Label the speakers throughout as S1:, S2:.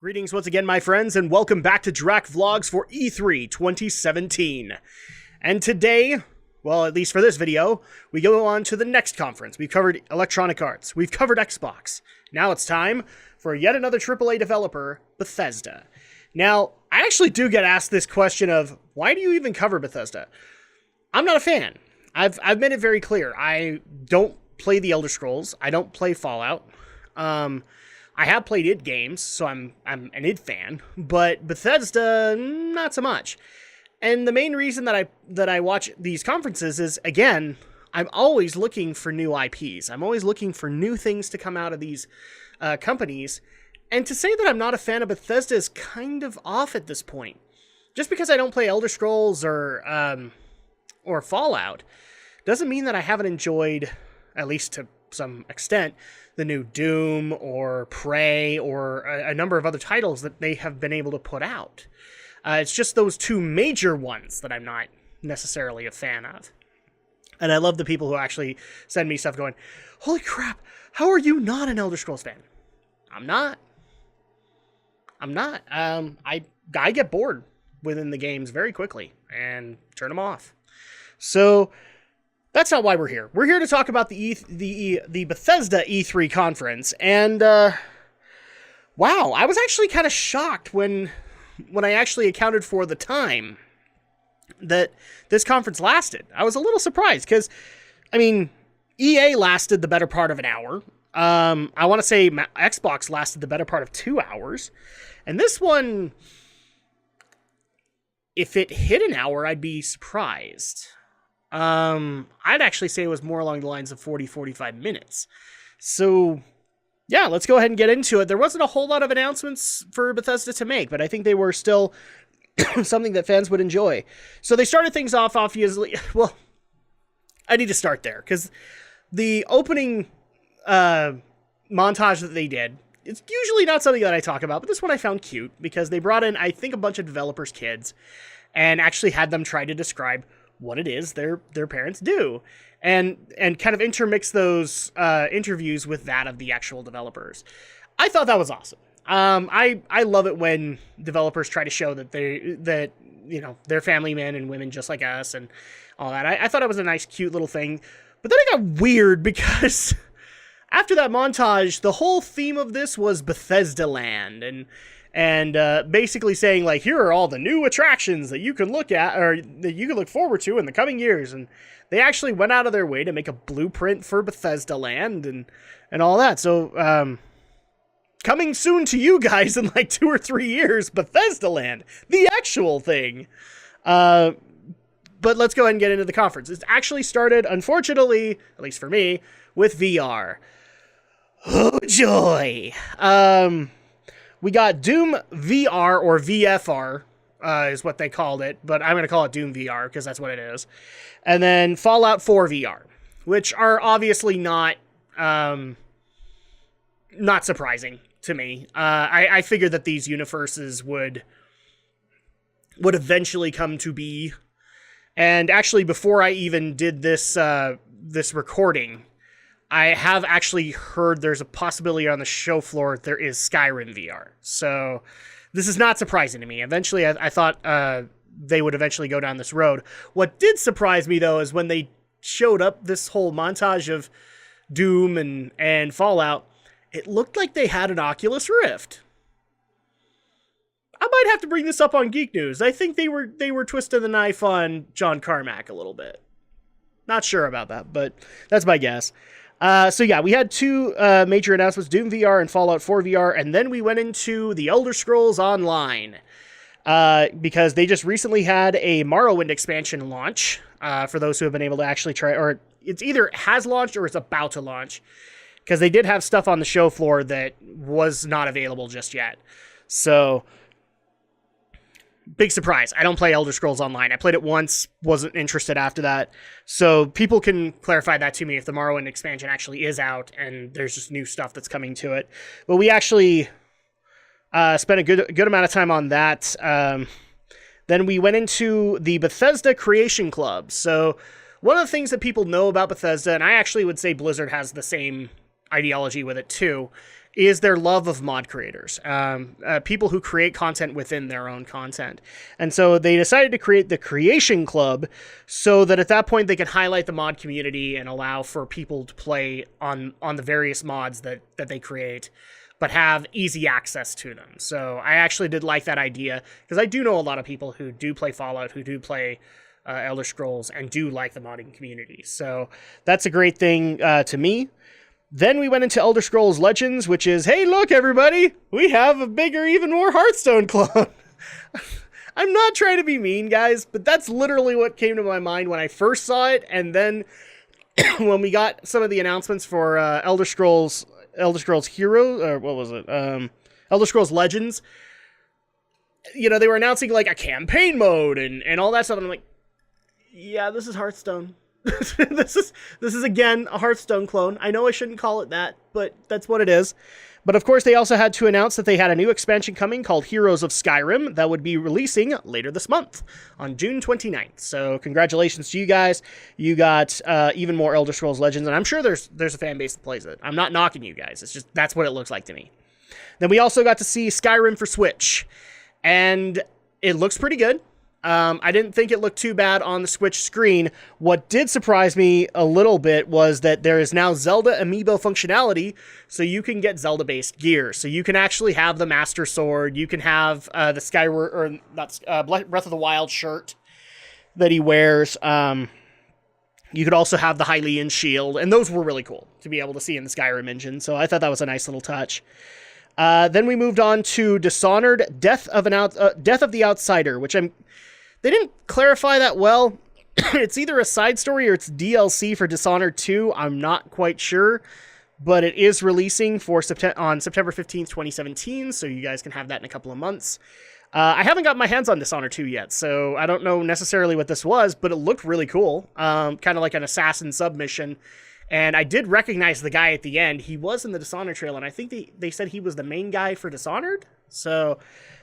S1: Greetings once again, my friends, and welcome back to Drak Vlogs for E3 2017. And today, well, at least for this video, we go on to the next conference. We've covered Electronic Arts. We've covered Xbox. Now it's time for yet another AAA developer, Bethesda. Now, I actually do get asked this question of, why do you even cover Bethesda? I'm not a fan. I've made it very clear. I don't play the Elder Scrolls. I don't play Fallout. I have played id games, so I'm an id fan, but Bethesda, not so much. And the main reason that I watch these conferences is, again, I'm always looking for new IPs. I'm always looking for new things to come out of these companies. And to say that I'm not a fan of Bethesda is kind of off at this point. Just because I don't play Elder Scrolls or Fallout doesn't mean that I haven't enjoyed, at least to some extent, the new Doom or Prey or a number of other titles that they have been able to put out. It's just those two major ones that I'm not necessarily a fan of. And I love the people who actually send me stuff going, holy crap, how are you not an Elder Scrolls fan? I'm not. I get bored within the games very quickly and turn them off. So that's not why we're here. We're here to talk about the Bethesda E3 conference, and wow, I was actually kind of shocked when I actually accounted for the time that this conference lasted. I was a little surprised because, I mean, EA lasted the better part of an hour. I want to say Xbox lasted the better part of 2 hours, and this one, if it hit an hour, I'd be surprised. I'd actually say it was more along the lines of 40-45 minutes. So, yeah, let's go ahead and get into it. There wasn't a whole lot of announcements for Bethesda to make, but I think they were still something that fans would enjoy. So they started things off, obviously. Well, I need to start there, because the opening montage that they did, it's usually not something that I talk about, but this one I found cute, because they brought in, I think, a bunch of developers' kids, and actually had them try to describe what it is their parents do, and kind of intermix those interviews with that of the actual developers. I thought that was awesome. I love it when developers try to show that they're family men and women just like us and all that. I thought it was a nice, cute little thing, but then it got weird because after that montage, the whole theme of this was Bethesda Land, and basically saying, like, here are all the new attractions that you can look at, or that you can look forward to in the coming years. And they actually went out of their way to make a blueprint for Bethesda Land and all that. So, coming soon to you guys in like 2 or 3 years, Bethesda Land, the actual thing. But let's go ahead and get into the conference. It's actually started, unfortunately, at least for me, with VR. Oh, joy. We got Doom VR, or VFR, is what they called it, but I'm going to call it Doom VR, because that's what it is. And then Fallout 4 VR, which are obviously not surprising to me. I figured that these universes would eventually come to be. And actually, before I even did this recording, I have actually heard there's a possibility on the show floor there is Skyrim VR. So this is not surprising to me. Eventually, I thought they would eventually go down this road. What did surprise me, though, is when they showed up this whole montage of Doom and Fallout, it looked like they had an Oculus Rift. I might have to bring this up on Geek News. I think they were twisting the knife on John Carmack a little bit. Not sure about that, but that's my guess. So yeah, we had two major announcements, Doom VR and Fallout 4 VR, and then we went into the Elder Scrolls Online, because they just recently had a Morrowind expansion launch, for those who have been able to actually try, or it's either has launched or it's about to launch, because they did have stuff on the show floor that was not available just yet. So, big surprise. I don't play Elder Scrolls Online. I played it once, wasn't interested after that. So people can clarify that to me if the Morrowind expansion actually is out and there's just new stuff that's coming to it. But we actually spent a good amount of time on that. Then we went into the Bethesda Creation Club. So one of the things that people know about Bethesda, and I actually would say Blizzard has the same ideology with it too, is their love of mod creators, people who create content within their own content. And so they decided to create the Creation Club so that at that point they could highlight the mod community and allow for people to play on the various mods that they create, but have easy access to them. So I actually did like that idea, because I do know a lot of people who do play Fallout, who do play Elder Scrolls, and do like the modding community. So that's a great thing to me. Then we went into Elder Scrolls Legends, which is, hey, look, everybody, we have a bigger, even more Hearthstone clone. I'm not trying to be mean, guys, but that's literally what came to my mind when I first saw it. And then when we got some of the announcements for Elder Scrolls Heroes, or what was it? Elder Scrolls Legends, you know, they were announcing like a campaign mode and all that stuff. And I'm like, yeah, this is Hearthstone. This is again a Hearthstone clone. I know I shouldn't call it that, but that's what it is. But of course, they also had to announce that they had a new expansion coming called Heroes of Skyrim that would be releasing later this month on June 29th. So congratulations to you guys. You got even more Elder Scrolls Legends, and I'm sure there's a fan base that plays it. I'm not knocking you guys. It's just that's what it looks like to me. Then we also got to see Skyrim for Switch, and it looks pretty good. I didn't think it looked too bad on the Switch screen. What did surprise me a little bit was that there is now Zelda amiibo functionality, so you can get Zelda-based gear. So you can actually have the Master Sword, you can have the Skyward, or not, Breath of the Wild shirt that he wears. You could also have the Hylian shield, and those were really cool to be able to see in the Skyrim engine, so I thought that was a nice little touch. Then we moved on to Dishonored, Death of the Outsider, which they didn't clarify that well. It's either a side story or it's DLC for Dishonored 2. I'm not quite sure, but it is releasing on September 15th, 2017, so you guys can have that in a couple of months. I haven't got my hands on Dishonored 2 yet, so I don't know necessarily what this was, but it looked really cool. Kind of like an assassin submission. And I did recognize the guy at the end. He was in the Dishonored trailer, and I think they said he was the main guy for Dishonored. So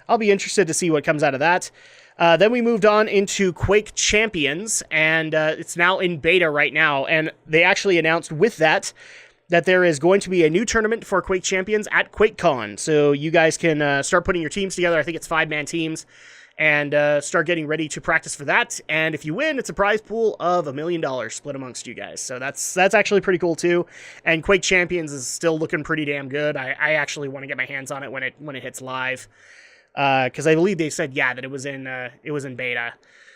S1: I'll be interested to see what comes out of that. Then we moved on into Quake Champions, and it's now in beta right now. And they actually announced with that there is going to be a new tournament for Quake Champions at QuakeCon. So you guys can start putting your teams together. I think it's 5-man teams. And start getting ready to practice for that. And if you win, it's a prize pool of $1 million split amongst you guys. So that's actually pretty cool too. And Quake Champions is still looking pretty damn good. I actually want to get my hands on it when it hits live, because I believe they said that it was in beta.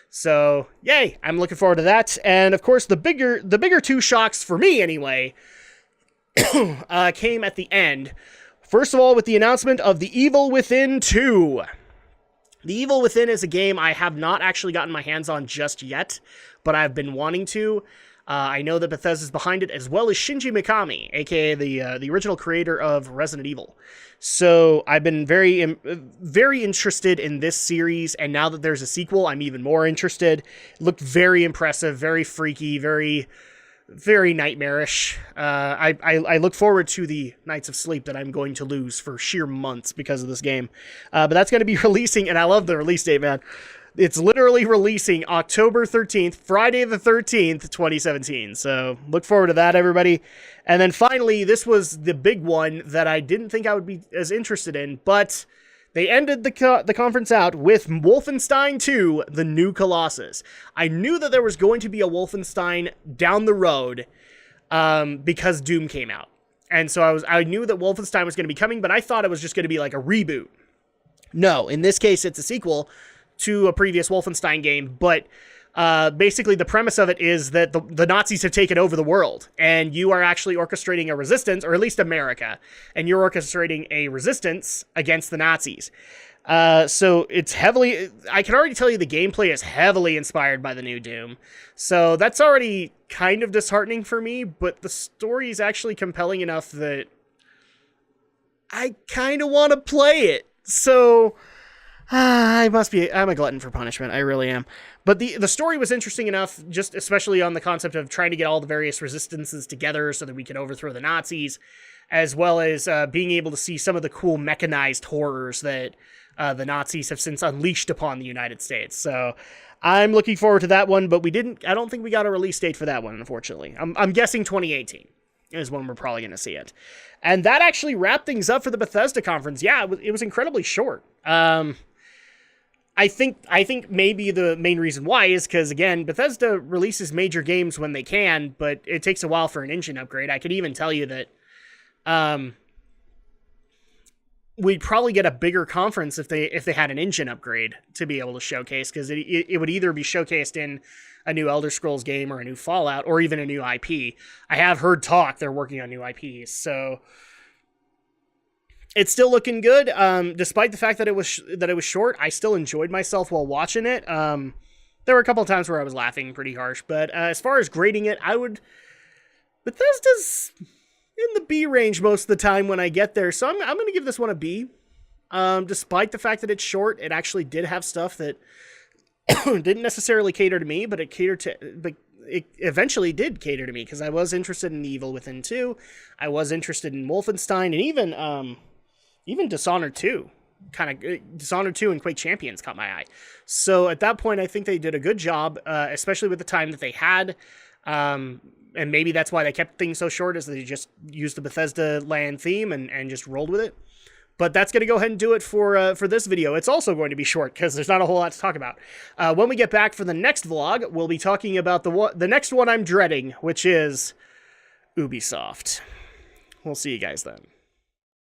S1: So yay! I'm looking forward to that. And of course, the bigger two shocks for me anyway came at the end. First of all, with the announcement of The Evil Within 2. The Evil Within is a game I have not actually gotten my hands on just yet, but I've been wanting to. I know that Bethesda's behind it, as well as Shinji Mikami, aka the original creator of Resident Evil. So I've been very, very interested in this series, and now that there's a sequel, I'm even more interested. It looked very impressive, very freaky, very nightmarish. I look forward to the nights of sleep that I'm going to lose for sheer months because of this game. But that's going to be releasing, and I love the release date, man. It's literally releasing October 13th, Friday the 13th, 2017. So look forward to that, everybody. And then finally, this was the big one that I didn't think I would be as interested in, but they ended the conference out with Wolfenstein 2, The New Colossus. I knew that there was going to be a Wolfenstein down the road because Doom came out. And so I knew that Wolfenstein was going to be coming, but I thought it was just going to be like a reboot. No, in this case, it's a sequel to a previous Wolfenstein game, but basically the premise of it is that the Nazis have taken over the world, and you are actually orchestrating a resistance, or at least America, and you're orchestrating a resistance against the Nazis. So it's I can already tell you the gameplay is heavily inspired by the new Doom. So that's already kind of disheartening for me, but the story is actually compelling enough that I kind of want to play it. So I'm a glutton for punishment. I really am. But the story was interesting enough, just especially on the concept of trying to get all the various resistances together so that we could overthrow the Nazis, as well as being able to see some of the cool mechanized horrors that the Nazis have since unleashed upon the United States. So I'm looking forward to that one, but I don't think we got a release date for that one, unfortunately. I'm guessing 2018. is when we're probably going to see it. And that actually wrapped things up for the Bethesda conference. Yeah, it was incredibly short. I think maybe the main reason why is because, again, Bethesda releases major games when they can, but it takes a while for an engine upgrade. I could even tell you that we'd probably get a bigger conference if they had an engine upgrade to be able to showcase, because it would either be showcased in a new Elder Scrolls game or a new Fallout or even a new IP. I have heard talk they're working on new IPs, so it's still looking good. Despite the fact that it was short, I still enjoyed myself while watching it. There were a couple of times where I was laughing pretty harsh, but as far as grading it, Bethesda's in the B range most of the time when I get there, so I'm going to give this one a B. Despite the fact that it's short, it actually did have stuff that didn't necessarily cater to me, but it eventually did cater to me, because I was interested in Evil Within 2, I was interested in Wolfenstein, and even Dishonored 2. Dishonored 2 and Quake Champions caught my eye. So at that point, I think they did a good job, especially with the time that they had. And maybe that's why they kept things so short, is they just used the Bethesda land theme and just rolled with it. But that's going to go ahead and do it for this video. It's also going to be short, because there's not a whole lot to talk about. When we get back for the next vlog, we'll be talking about the next one I'm dreading, which is Ubisoft. We'll see you guys then.